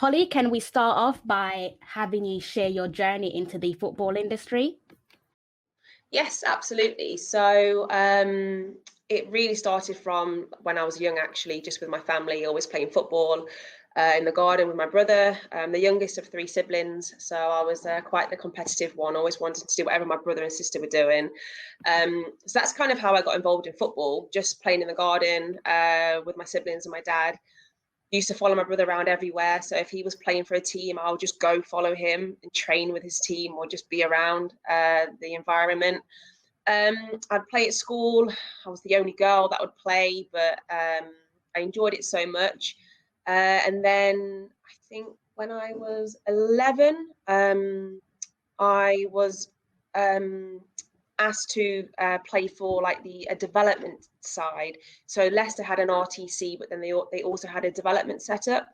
Holly, can we start off by having you share your journey into the football industry? Yes, absolutely. So it really started from when I was young, actually, just with my family, always playing football in the garden with my brother, the youngest of three siblings. So I was quite the competitive one, always wanted to do whatever my brother and sister were doing. So that's kind of how I got involved in football, just playing in the garden with my siblings and my dad. Used to follow my brother around everywhere. So if he was playing for a team, I'll just go follow him and train with his team or just be around the environment. I'd play at school. I was the only girl that would play, but I enjoyed it so much. And then I think when I was 11, I was asked to play for like the development side. So Leicester had an RTC, but then they also had a development setup.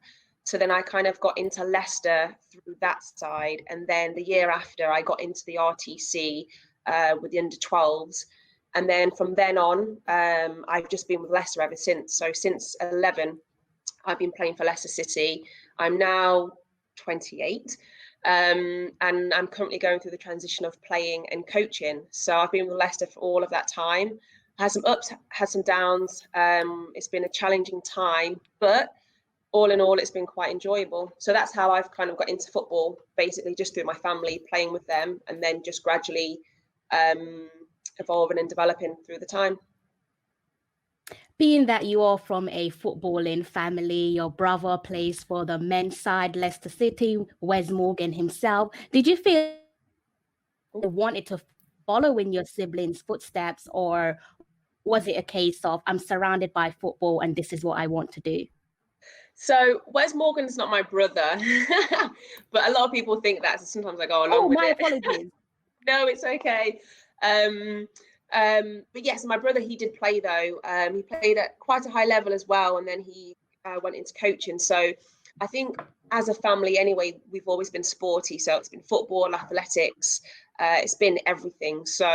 So then I kind of got into Leicester through that side, and then the year after I got into the RTC with the under 12s, and then from then on I've just been with Leicester ever since. So since 11, I've been playing for Leicester City. I'm now 28. And I'm currently going through the transition of playing and coaching. So I've been with Leicester for all of that time. Had some ups, had some downs. It's been a challenging time, but all in all, it's been quite enjoyable. So that's how I've kind of got into football, basically just through my family, playing with them, and then just gradually evolving and developing through the time. Being that you are from a footballing family, your brother plays for the men's side, Leicester City, Wes Morgan himself. Did you feel you wanted to follow in your siblings' footsteps, or was it a case of I'm surrounded by football and this is what I want to do? So Wes Morgan's not my brother, but a lot of people think that. So sometimes I go along with my it. apologies. No, it's okay. But yes, my brother, he did play though. He played at quite a high level as well, and then he went into coaching. So I think as a family anyway, we've always been sporty. So it's been football, athletics, it's been everything. So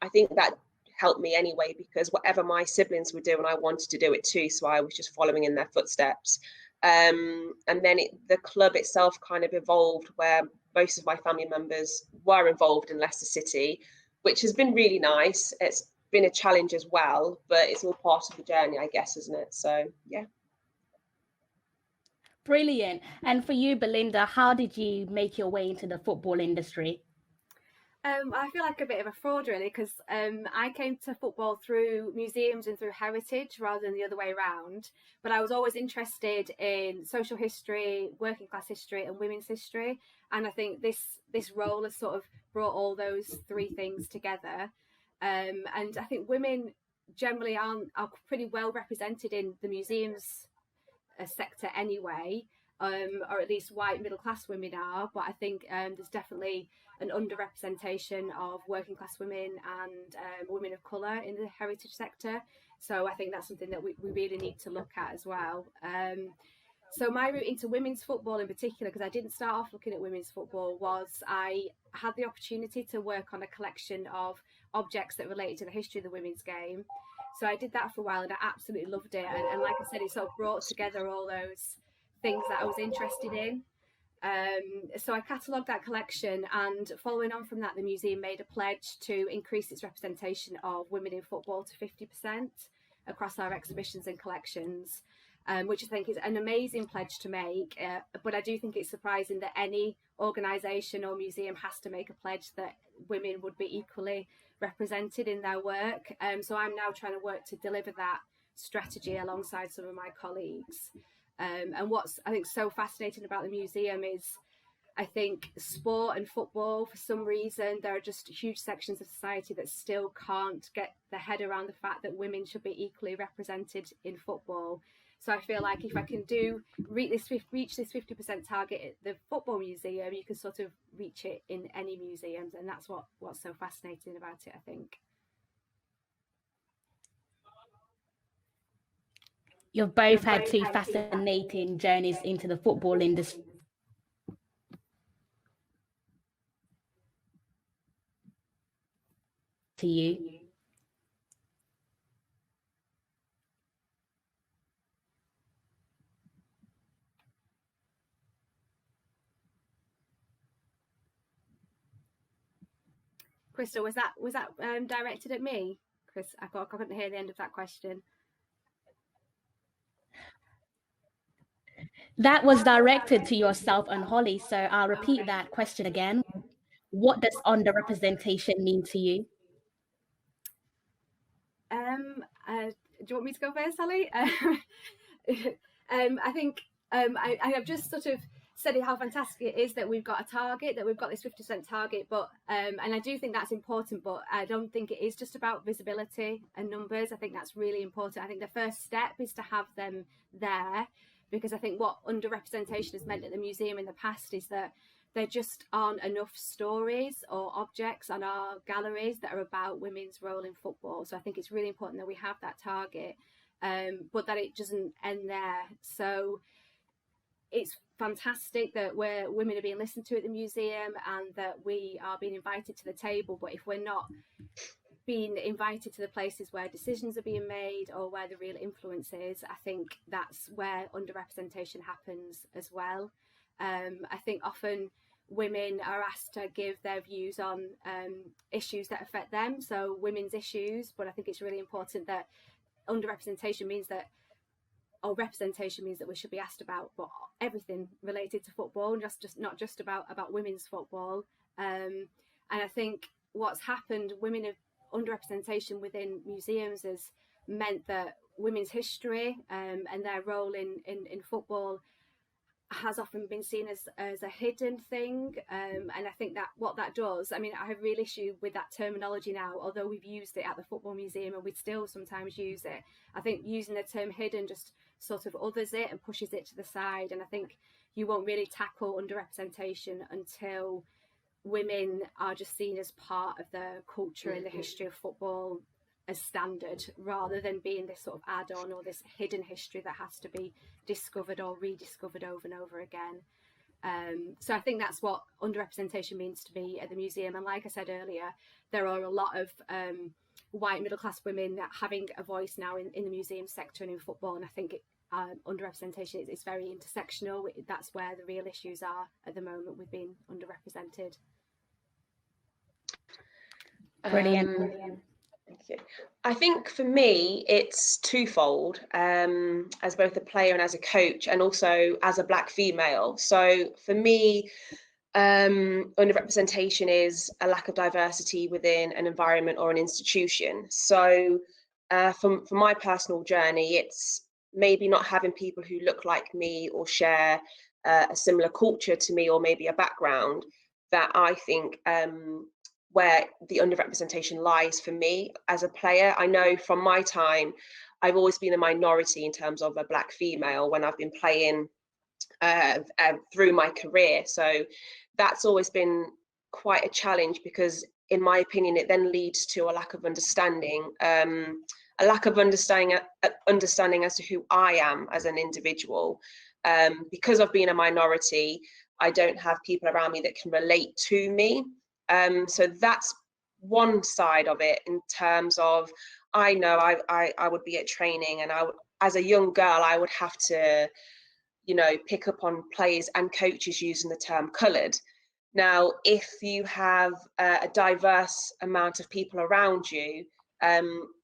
I think that helped me anyway, because whatever my siblings were doing, I wanted to do it too. So I was just following in their footsteps. And then the club itself kind of evolved where most of my family members were involved in Leicester City, which has been really nice. It's been a challenge as well, but it's all part of the journey, I guess, isn't it? So, yeah. Brilliant. And for you, Belinda, how did you make your way into the football industry? I feel like a bit of a fraud, really, because I came to football through museums and through heritage rather than the other way around. But I was always interested in social history, working class history, and women's history. And I think this role has sort of brought all those three things together. And I think women generally are pretty well represented in the museums sector anyway. Or at least white middle class women are, but I think there's definitely an underrepresentation of working class women and women of colour in the heritage sector. So I think that's something that we really need to look at as well. So my route into women's football in particular, because I didn't start off looking at women's football, was I had the opportunity to work on a collection of objects that related to the history of the women's game. So I did that for a while and I absolutely loved it. And like I said, it sort of brought together all those things that I was interested in. So I catalogued that collection, and following on from that, the museum made a pledge to increase its representation of women in football to 50% across our exhibitions and collections, which I think is an amazing pledge to make. But I do think it's surprising that any organisation or museum has to make a pledge that women would be equally represented in their work. So I'm now trying to work to deliver that strategy alongside some of my colleagues. And what's I think so fascinating about the museum is I think sport and football, for some reason, there are just huge sections of society that still can't get their head around the fact that women should be equally represented in football. So I feel like if I can reach this 50% target at the football museum, you can sort of reach it in any museums, and that's what's so fascinating about it, I think. You've both had two fascinating journeys into the football industry. To you. Crystal, was that directed at me? Chris, I couldn't hear the end of that question. That was directed to yourself and Holly, so I'll repeat that question again. What does underrepresentation mean to you? Do you want me to go first, Holly? I think I have just sort of said how fantastic it is that we've got a target, that we've got this 50% target, but and I do think that's important, but I don't think it is just about visibility and numbers. I think that's really important. I think the first step is to have them there, because I think what underrepresentation has meant at the museum in the past is that there just aren't enough stories or objects on our galleries that are about women's role in football. So I think it's really important that we have that target, but that it doesn't end there. So it's fantastic that women are being listened to at the museum and that we are being invited to the table, but if we're not being invited to the places where decisions are being made or where the real influence is, I think that's where underrepresentation happens as well. I think often women are asked to give their views on issues that affect them, so women's issues, but I think it's really important that underrepresentation means that, or representation means that we should be asked about but everything related to football, just not just about women's football. And I think what's happened, underrepresentation within museums has meant that women's history and their role in football has often been seen as a hidden thing, and I think that what that does, I mean, I have a real issue with that terminology now, although we've used it at the football museum and we still sometimes use it. I think using the term hidden just sort of others it and pushes it to the side, and I think you won't really tackle underrepresentation until women are just seen as part of the culture and the history of football as standard, rather than being this sort of add-on or this hidden history that has to be discovered or rediscovered over and over again. So I think that's what underrepresentation means to me at the museum. And like I said earlier, there are a lot of white middle-class women having a voice now in the museum sector and in football, and I think underrepresentation is very intersectional. That's where the real issues are at the moment with being underrepresented. Brilliant. Thank you. I think for me, it's twofold, as both a player and as a coach, and also as a Black female. So for me, underrepresentation is a lack of diversity within an environment or an institution. So for my personal journey, it's maybe not having people who look like me or share a similar culture to me, or maybe a background, that I think where the underrepresentation lies for me as a player. I know from my time, I've always been a minority in terms of a Black female when I've been playing through my career. So that's always been quite a challenge, because in my opinion, it then leads to a lack of understanding, understanding as to who I am as an individual. Because of being a minority, I don't have people around me that can relate to me. So that's one side of it, in terms of, I know I would be at training, and as a young girl, I would have to, pick up on players and coaches using the term coloured. Now, if you have a diverse amount of people around you,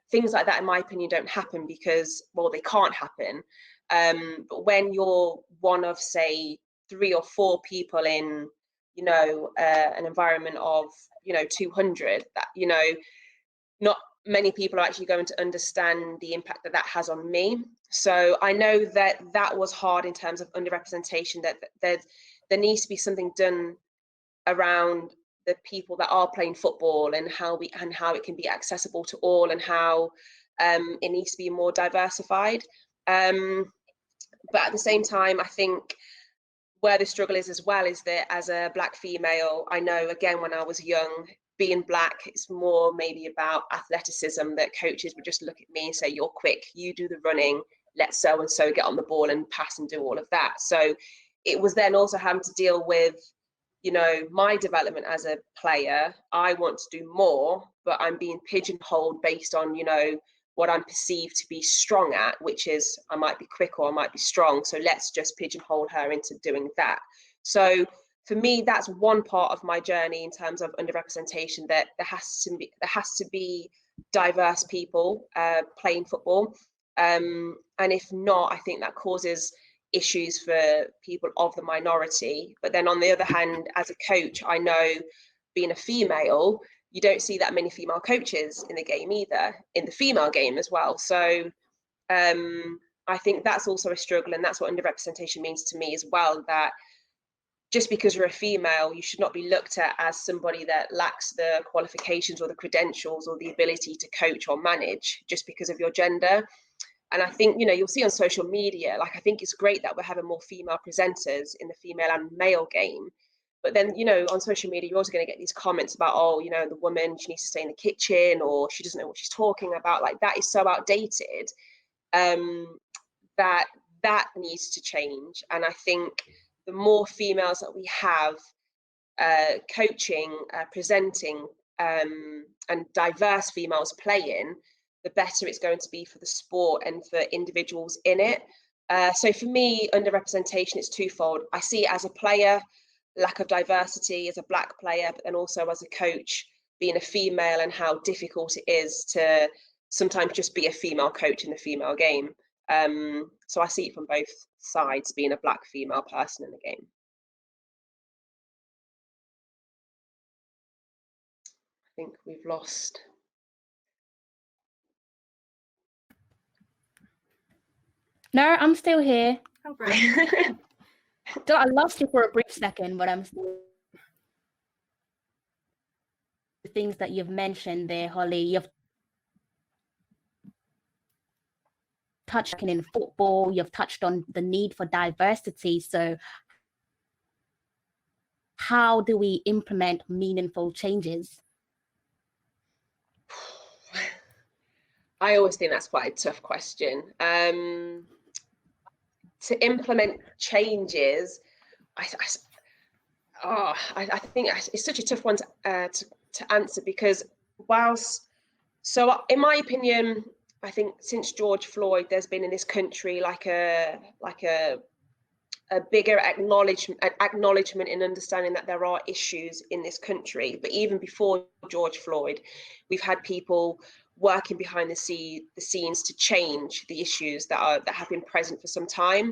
things like that, in my opinion, don't happen, because, well, they can't happen. But when you're one of, say, 3 or 4 people in an environment of 200, that not many people are actually going to understand the impact that has on me. So I know that was hard in terms of underrepresentation, that there needs to be something done around the people that are playing football, and how it can be accessible to all, and how it needs to be more diversified. But at the same time, I think where the struggle is as well is that as a Black female, I know, again, when I was young, being Black, it's more maybe about athleticism, that coaches would just look at me and say, you're quick, you do the running, let so and so get on the ball and pass and do all of that. So it was then also having to deal with my development as a player. I want to do more, but I'm being pigeonholed based on what I'm perceived to be strong at, which is I might be quick or I might be strong, so let's just pigeonhole her into doing that. So for me, that's one part of my journey in terms of underrepresentation, that there has to be diverse people playing football. And if not, I think that causes issues for people of the minority. But then on the other hand, as a coach, I know, being a female, you don't see that many female coaches in the game either, in the female game as well. So I think that's also a struggle, and that's what underrepresentation means to me as well, that just because you're a female, you should not be looked at as somebody that lacks the qualifications or the credentials or the ability to coach or manage just because of your gender. And I think, you'll see on social media, like, I think it's great that we're having more female presenters in the female and male game. But then, on social media, you're also going to get these comments about, oh, the woman, she needs to stay in the kitchen, or she doesn't know what she's talking about. Like, that is so outdated, that needs to change. And I think the more females that we have coaching, presenting, and diverse females playing, the better it's going to be for the sport and for individuals in it. So for me, underrepresentation is twofold. I see it as a player, lack of diversity as a Black player, but then also as a coach, being a female, and how difficult it is to sometimes just be a female coach in the female game. So I see it from both sides, being a Black female person in the game. I think we've lost. No, I'm still here. Oh, great. So I lost you for a brief second, but I'm still. The things that you've mentioned there, Holly, you've touched in football, you've touched on the need for diversity. So how do we implement meaningful changes? I always think that's quite a tough question. To implement changes, I think it's such a tough one to answer, because so in my opinion, I think since George Floyd, there's been in this country like a bigger acknowledgement and understanding that there are issues in this country. But even before George Floyd, we've had people working behind the scenes to change the issues that have been present for some time.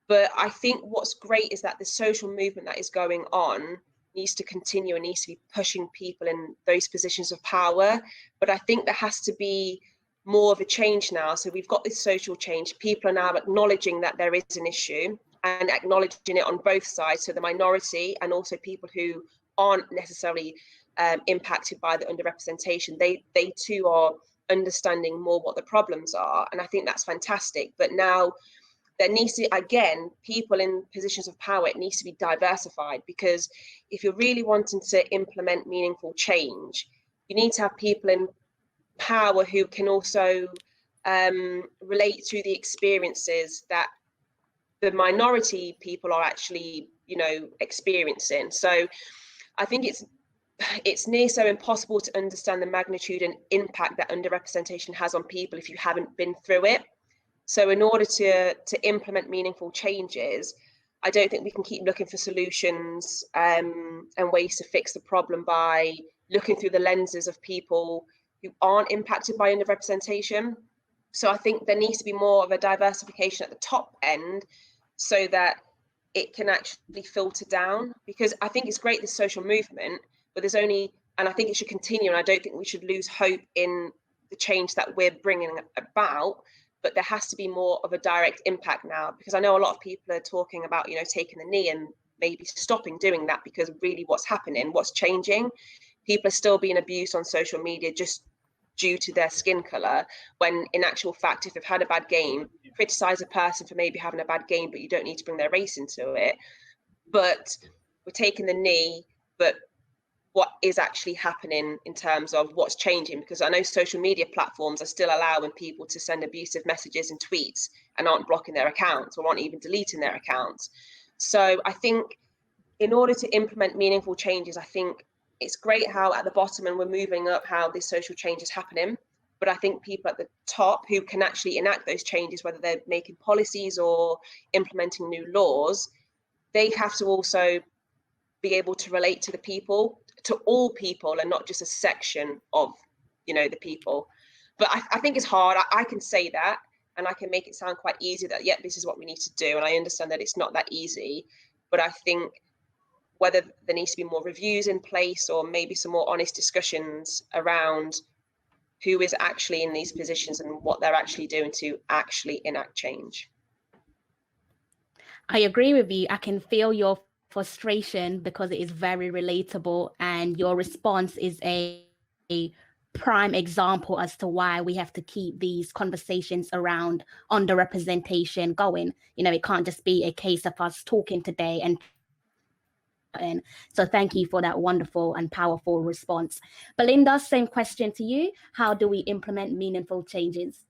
But I think what's great is that the social movement that is going on needs to continue and needs to be pushing people in those positions of power. But I think there has to be more of a change now. So we've got this social change. People are now acknowledging that there is an issue, and acknowledging it on both sides. So the minority and also people who aren't necessarily impacted by the underrepresentation, they too are understanding more what the problems are. And I think that's fantastic. But now there needs to, again, people in positions of power, it needs to be diversified, because if you're really wanting to implement meaningful change, you need to have people in power who can also relate to the experiences that the minority people are actually, experiencing. So I think it's near so impossible to understand the magnitude and impact that underrepresentation has on people if you haven't been through it. So in order to implement meaningful changes, I don't think we can keep looking for solutions and ways to fix the problem by looking through the lenses of people who aren't impacted by underrepresentation. So I think there needs to be more of a diversification at the top end, so that it can actually filter down. Because I think it's great, this social movement, but and I think it should continue, and I don't think we should lose hope in the change that we're bringing about. But there has to be more of a direct impact now, because I know a lot of people are talking about, taking the knee and maybe stopping doing that, because really what's happening, what's changing, people are still being abused on social media just due to their skin color, when in actual fact, if they've had a bad game, criticize a person for maybe having a bad game, but you don't need to bring their race into it. But we're taking the knee, but what is actually happening in terms of what's changing? Because I know social media platforms are still allowing people to send abusive messages and tweets and aren't blocking their accounts or aren't even deleting their accounts. So I think in order to implement meaningful changes, I think it's great how at the bottom, and we're moving up, how this social change is happening. But I think people at the top who can actually enact those changes, whether they're making policies or implementing new laws, they have to also be able to relate to the people, to all people, and not just a section of, you know, the people. But I think it's hard. I can say that, and I can make it sound quite easy that, yeah, this is what we need to do. And I understand that it's not that easy, but I think whether there needs to be more reviews in place, or maybe some more honest discussions around who is actually in these positions and what they're actually doing to actually enact change. I agree with you. I can feel your frustration because it is very relatable, and your response is a prime example as to why we have to keep these conversations around underrepresentation going. You know, it can't just be a case of us talking today and so thank you for that wonderful and powerful response. Belinda, same question to you. How do we implement meaningful changes?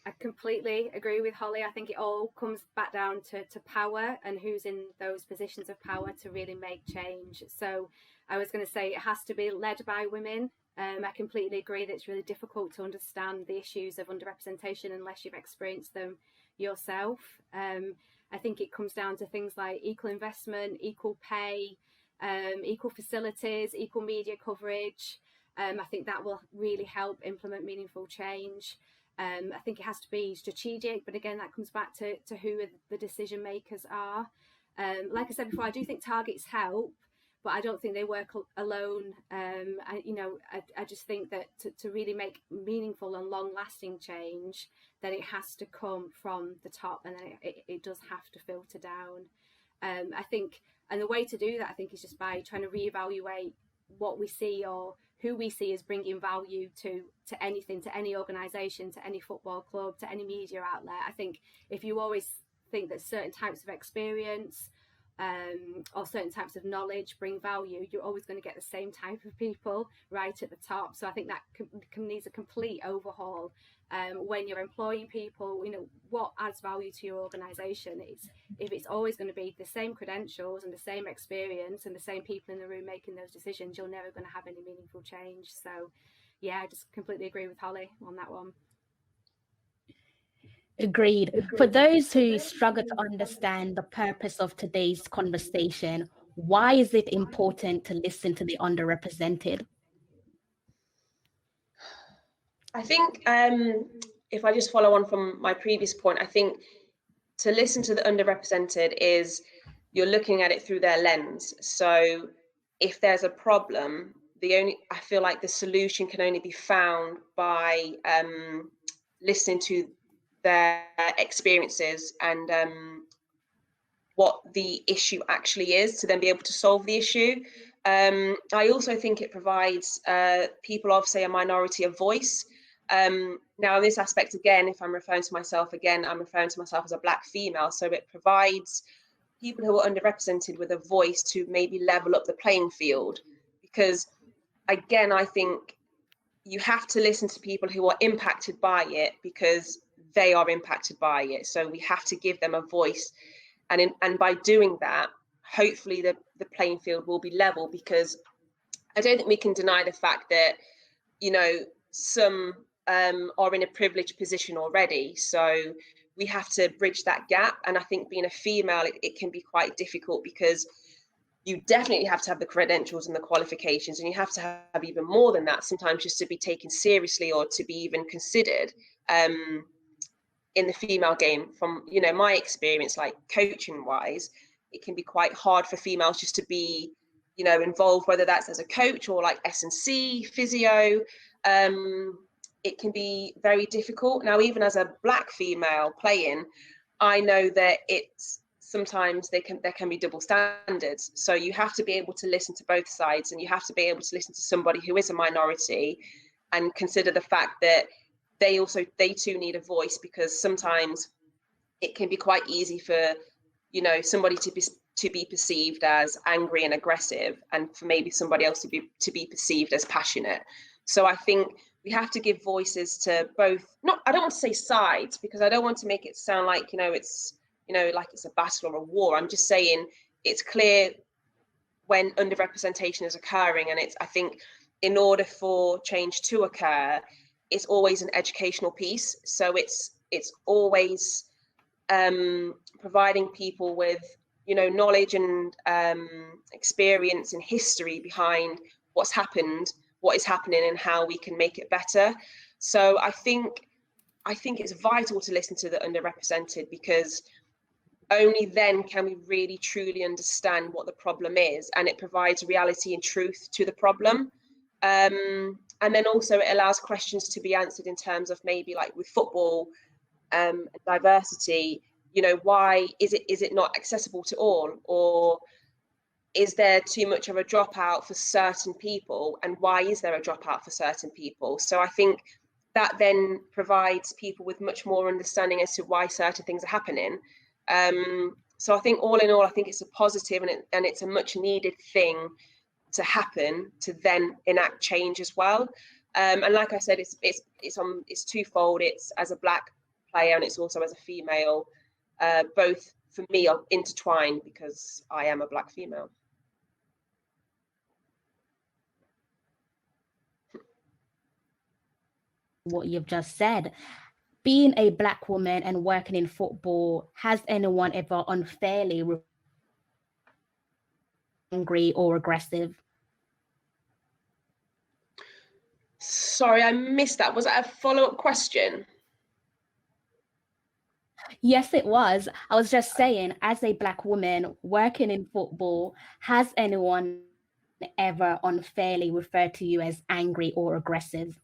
I completely agree with Holly. I think it all comes back down to power and who's in those positions of power to really make change. So I was going to say it has to be led by women. I completely agree that it's really difficult to understand the issues of underrepresentation unless you've experienced them yourself. I think it comes down to things like equal investment, equal pay, equal facilities, equal media coverage. I think that will really help implement meaningful change. I think it has to be strategic, but again, that comes back to who the decision makers are. Like I said before, I do think targets help, but I don't think they work alone. I just think that to really make meaningful and long-lasting change, then it has to come from the top, and then it does have to filter down. I think, and the way to do that, I think, is just by trying to reevaluate what we see or who we see as bringing value to anything, to any organisation, to any football club, to any media outlet. I think if you always think that certain types of experience or certain types of knowledge bring value, you're always going to get the same type of people right at the top. So I think that needs a complete overhaul. When you're employing people, you know, what adds value to your organisation? If it's always going to be the same credentials and the same experience and the same people in the room making those decisions, you're never going to have any meaningful change. So yeah, I just completely agree with Holly on that one. Agreed. For those who struggle to understand the purpose of today's conversation, why is it important to listen to the underrepresented? I think if I just follow on from my previous point, I think to listen to the underrepresented is you're looking at it through their lens. So if there's a problem, I feel like the solution can only be found by listening to their experiences and what the issue actually is, to then be able to solve the issue. I also think it provides people of, say, a minority a voice. Now in this aspect, again, if I'm referring to myself again, I'm referring to myself as a Black female. So it provides people who are underrepresented with a voice to maybe level up the playing field. Because again, I think you have to listen to people who are impacted by it because they are impacted by it. So we have to give them a voice. And by doing that, hopefully the playing field will be level, because I don't think we can deny the fact that, you know, some are in a privileged position already. So we have to bridge that gap. And I think being a female, it can be quite difficult, because you definitely have to have the credentials and the qualifications, and you have to have even more than that sometimes just to be taken seriously or to be even considered in the female game. From, you know, my experience, like coaching wise, it can be quite hard for females just to be, you know, involved, whether that's as a coach or like S&C, physio. It can be very difficult. Now, even as a Black female playing, I know that it's sometimes there can be double standards. So you have to be able to listen to both sides, and you have to be able to listen to somebody who is a minority and consider the fact that they too need a voice, because sometimes it can be quite easy for, you know, somebody to be perceived as angry and aggressive, and for maybe somebody else to be perceived as passionate. So I think we have to give voices to both. I don't want to say sides, because I don't want to make it sound like, you know, it's, you know, like it's a battle or a war. I'm just saying it's clear when underrepresentation is occurring, and I think in order for change to occur, it's always an educational piece. So it's always providing people with knowledge and experience and history behind what's happened, what is happening, and how we can make it better. So I think it's vital to listen to the underrepresented, because only then can we really truly understand what the problem is, and it provides reality and truth to the problem. And then also it allows questions to be answered in terms of maybe like with football, diversity, why is it not accessible to all, or is there too much of a dropout for certain people, and why is there a dropout for certain people? So I think that then provides people with much more understanding as to why certain things are happening. So I think all in all, I think it's a positive, and it's a much needed thing to happen to then enact change as well. And like I said, it's twofold. It's as a Black player, and it's also as a female. Both for me are intertwined because I am a Black female. What you've just said, being a Black woman and working in football, has anyone ever unfairly angry or aggressive? Sorry, I missed that. Was that a follow-up question? Yes, it was. I was just saying, as a Black woman working in football, has anyone ever unfairly referred to you as angry or aggressive?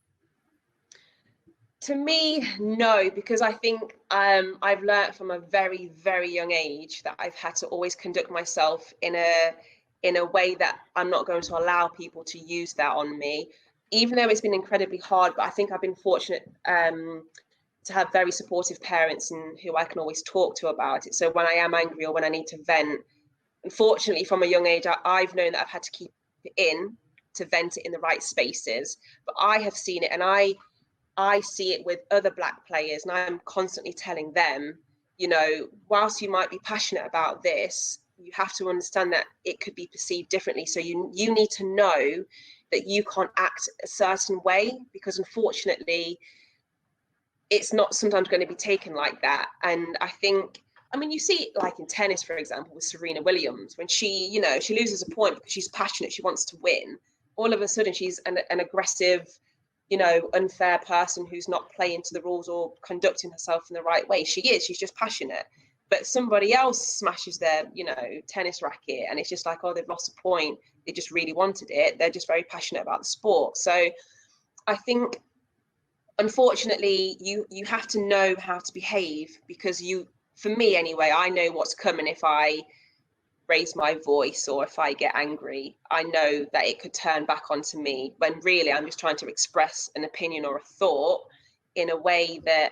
To me, no, because I think I've learned from a very, very young age that I've had to always conduct myself in a way that I'm not going to allow people to use that on me, even though it's been incredibly hard. But I think I've been fortunate to have very supportive parents and who I can always talk to about it. So when I am angry or when I need to vent, unfortunately from a young age, I've known that I've had to keep it in to vent it in the right spaces. But I have seen it, and I see it with other Black players, and I'm constantly telling them, whilst you might be passionate about this, you have to understand that it could be perceived differently. So you need to know that you can't act a certain way, because unfortunately, it's not sometimes going to be taken like that. And I mean, you see it like in tennis, for example, with Serena Williams, when she loses a point because she's passionate, she wants to win. All of a sudden, she's an aggressive, unfair person who's not playing to the rules or conducting herself in the right way. She's just passionate. But somebody else smashes their, tennis racket, and it's just like, oh, they've lost a point. They just really wanted it. They're just very passionate about the sport. So I think, unfortunately, you have to know how to behave, because for me anyway, I know what's coming if I raise my voice or if I get angry. I know that it could turn back onto me, when really I'm just trying to express an opinion or a thought in a way that,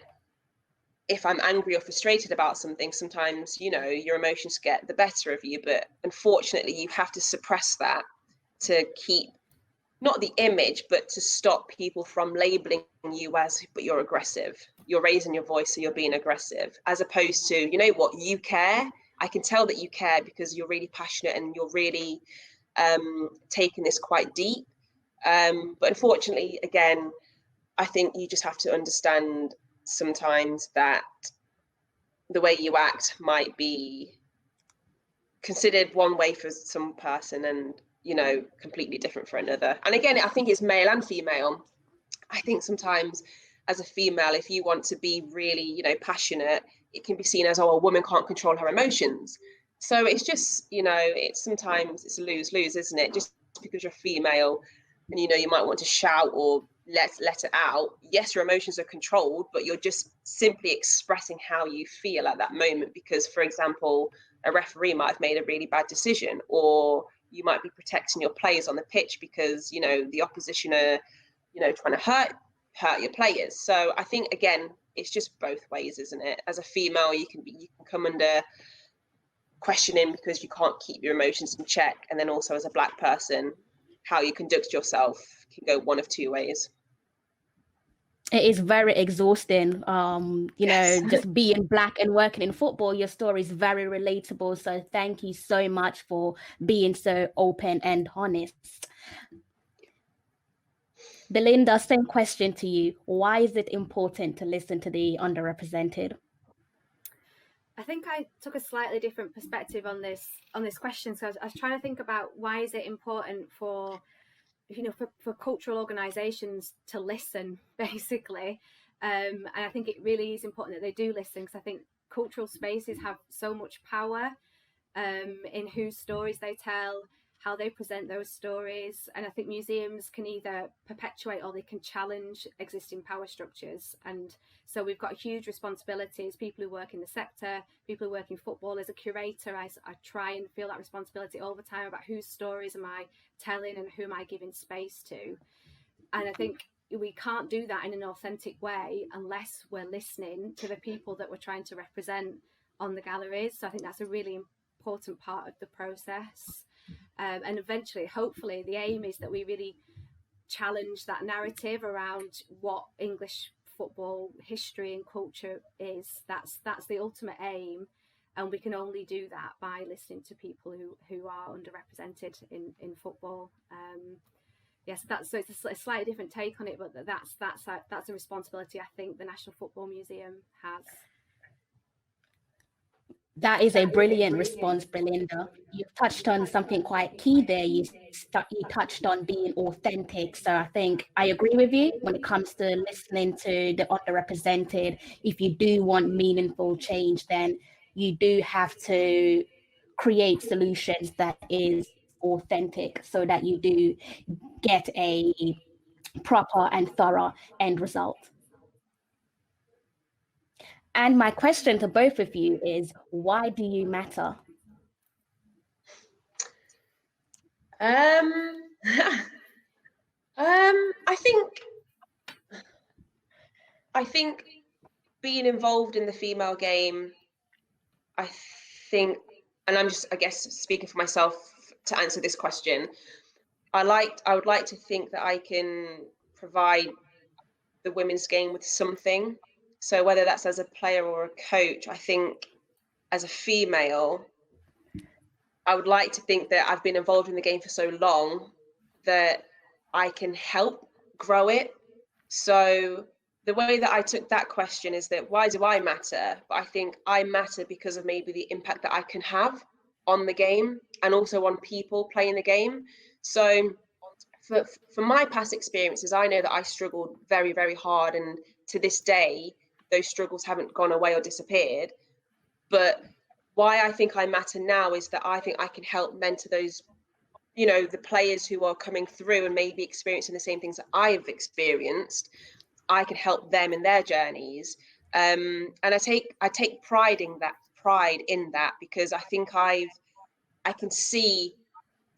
if I'm angry or frustrated about something, sometimes, your emotions get the better of you. But unfortunately, you have to suppress that to keep not the image, but to stop people from labeling you as, but you're aggressive. You're raising your voice, so you're being aggressive, as opposed to, what, you care. I can tell that you care because you're really passionate and you're really taking this quite deep. But unfortunately, again, I think you just have to understand sometimes that the way you act might be considered one way for some person and, completely different for another. And again, I think it's male and female. I think sometimes as a female, if you want to be really, passionate, it can be seen as, oh, a woman can't control her emotions. So it's just, sometimes it's a lose-lose, isn't it? Just because you're female and, you might want to shout or let it out. Yes, your emotions are controlled, but you're just simply expressing how you feel at that moment. Because, for example, a referee might have made a really bad decision, or you might be protecting your players on the pitch because, the opposition are, trying to hurt your players. So I think, again, it's just both ways, isn't it? As a female, you can come under questioning because you can't keep your emotions in check. And then also as a Black person, how you conduct yourself can go one of two ways. It is very exhausting, Yes. just being Black and working in football. Your story is very relatable. So thank you so much for being so open and honest. Belinda, same question to you. Why is it important to listen to the underrepresented? I think I took a slightly different perspective on this question. So I was trying to think about why is it important for cultural organisations to listen, basically. And I think it really is important that they do listen, because I think cultural spaces have so much power in whose stories they tell, how they present those stories. And I think museums can either perpetuate or they can challenge existing power structures. And so we've got huge responsibilities, people who work in the sector, people who work in football. As a curator, I try and feel that responsibility all the time about whose stories am I telling and who am I giving space to. And I think we can't do that in an authentic way unless we're listening to the people that we're trying to represent on the galleries. So I think that's a really important part of the process. And eventually, hopefully, the aim is that we really challenge that narrative around what English football history and culture is. That's the ultimate aim, and we can only do that by listening to people who are underrepresented in football. Yes, so it's a slightly different take on it, but that's a responsibility I think the National Football Museum has. That is a brilliant response, Belinda. You touched on something quite key there. You touched on being authentic. So I think I agree with you when it comes to listening to the underrepresented. If you do want meaningful change, then you do have to create solutions that is authentic so that you do get a proper and thorough end result. And my question to both of you is, why do you matter? I think being involved in the female game, I think, and I'm just, I guess, speaking for myself to answer this question, I would like to think that I can provide the women's game with something. So whether that's as a player or a coach, I think as a female, I would like to think that I've been involved in the game for so long that I can help grow it. So the way that I took that question is that, why do I matter? But I think I matter because of maybe the impact that I can have on the game and also on people playing the game. So for my past experiences, I know that I struggled very, very hard. And to this day, those struggles haven't gone away or disappeared. But why I think I matter now is that I think I can help mentor those, the players who are coming through and maybe experiencing the same things that I've experienced. I can help them in their journeys. And I take pride in that because I think I can see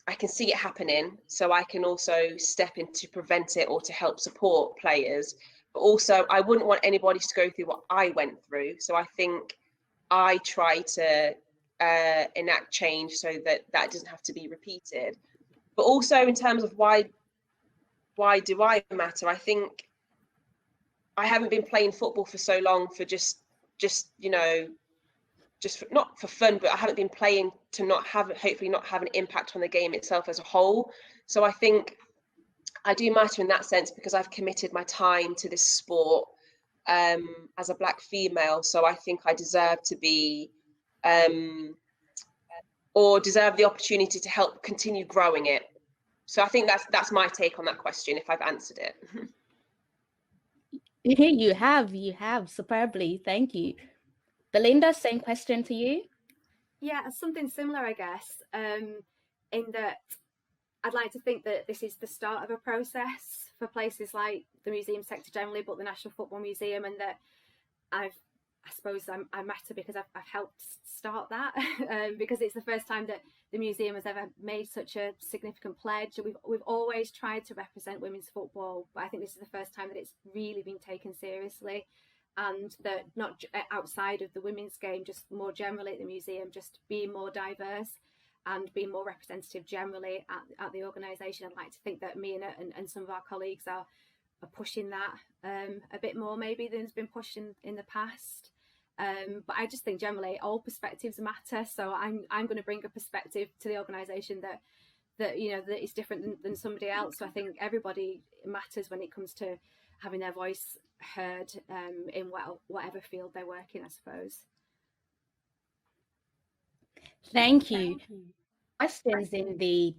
it happening, so I can also step in to prevent it or to help support players. But also, I wouldn't want anybody to go through what I went through. So I think I try to enact change so that doesn't have to be repeated. But also in terms of why do I matter? I think I haven't been playing football for so long for just not for fun, but I haven't been playing to hopefully not have an impact on the game itself as a whole. So I think I do matter in that sense because I've committed my time to this sport as a Black female. So I think I deserve to be or deserve the opportunity to help continue growing it. So I think that's my take on that question, if I've answered it. You have superbly. Thank you. Belinda, same question to you. Yeah, something similar, I guess, in that I'd like to think that this is the start of a process for places like the museum sector generally, but the National Football Museum, and that I suppose I matter because I've helped start that because it's the first time that the museum has ever made such a significant pledge. We've always tried to represent women's football, but I think this is the first time that it's really been taken seriously, and that not outside of the women's game, just more generally at the museum, just being more diverse and being more representative generally at the organisation. I'd like to think that me and some of our colleagues are pushing that a bit more maybe than has been pushed in the past. But I just think generally all perspectives matter. So I'm going to bring a perspective to the organisation that is different than somebody else. So I think everybody matters when it comes to having their voice heard in whatever field they're working, I suppose. Thank you. Questions in the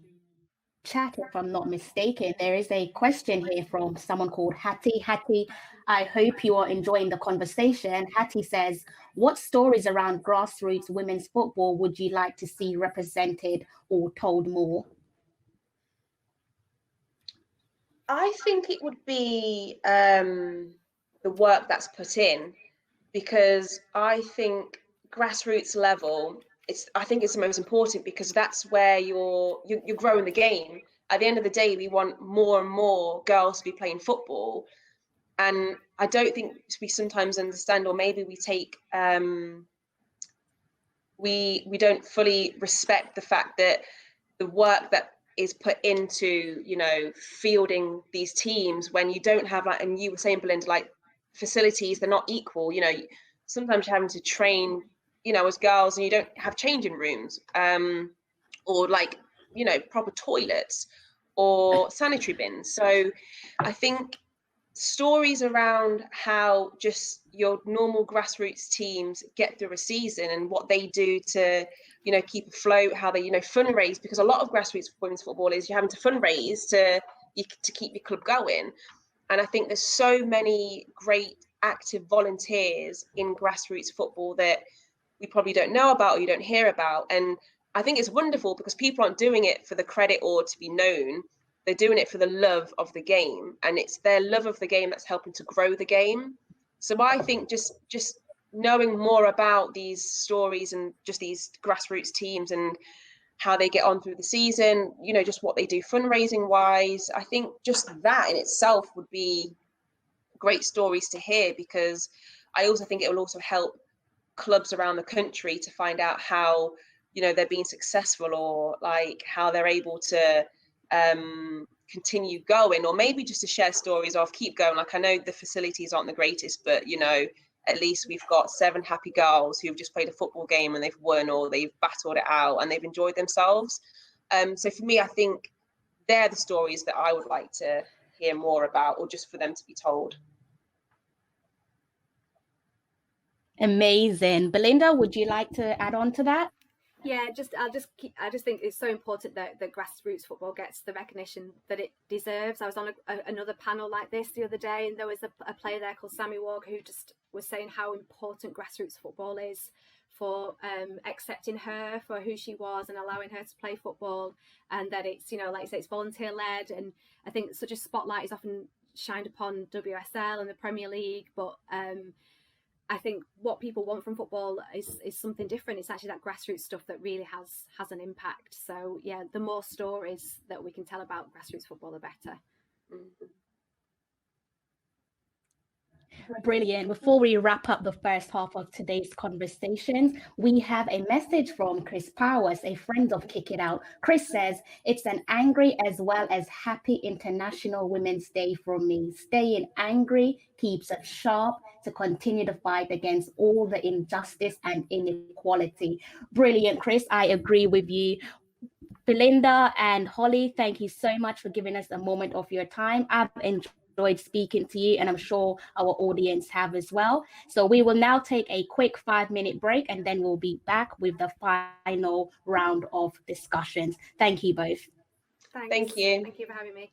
chat, if I'm not mistaken. There is a question here from someone called Hattie. Hattie, I hope you are enjoying the conversation. Hattie says, what stories around grassroots women's football would you like to see represented or told more? I think it would be the work that's put in, because I think grassroots level, I think it's the most important, because that's where you're growing the game. At the end of the day, we want more and more girls to be playing football, and I don't think we sometimes understand, or maybe we take we don't fully respect the fact that the work that is put into, you know, fielding these teams, when you don't have, like, and you were saying, Belinda, like, facilities, they're not equal. You know, sometimes you're having to train, you know, as girls, and you don't have changing rooms, or, like, you know, proper toilets or sanitary bins. So I think stories around how just your normal grassroots teams get through a season and what they do to, you know, keep afloat, how they, you know, fundraise, because a lot of grassroots women's football is you're having to fundraise to keep your club going. And I think there's so many great active volunteers in grassroots football that we probably don't know about or you don't hear about. And I think it's wonderful because people aren't doing it for the credit or to be known. They're doing it for the love of the game, and it's their love of the game that's helping to grow the game. So I think just knowing more about these stories and just these grassroots teams and how they get on through the season, you know, just what they do fundraising wise, I think just that in itself would be great stories to hear, because I also think it will also help clubs around the country to find out how, you know, they're being successful, or like how they're able to continue going, or maybe just to share stories of keep going. Like, I know the facilities aren't the greatest, but, you know, at least we've got 7 happy girls who've just played a football game and they've won, or they've battled it out and they've enjoyed themselves. So for me, I think they're the stories that I would like to hear more about, or just for them to be told. Amazing. Belinda, would you like to add on to that? Yeah, I just think it's so important that grassroots football gets the recognition that it deserves. I was on another panel like this the other day, and there was a player there called Sammy Walker who just was saying how important grassroots football is for accepting her for who she was and allowing her to play football, and that it's, you know, like I say, it's volunteer led. And I think such a spotlight is often shined upon WSL and the Premier League, but I think what people want from football is something different. It's actually that grassroots stuff that really has an impact. So yeah, the more stories that we can tell about grassroots football, the better. Mm-hmm. Brilliant. Before we wrap up the first half of today's conversations, we have a message from Chris Powers, a friend of Kick It Out. Chris says, it's an angry as well as happy International Women's Day from me. Staying angry keeps us sharp to continue to fight against all the injustice and inequality. Brilliant, Chris. I agree with you. Belinda and Holly, thank you so much for giving us a moment of your time. I've enjoyed speaking to you, and I'm sure our audience have as well. So we will now take a quick 5-minute break, and then we'll be back with the final round of discussions. Thank you both. Thanks. Thank you. Thank you for having me.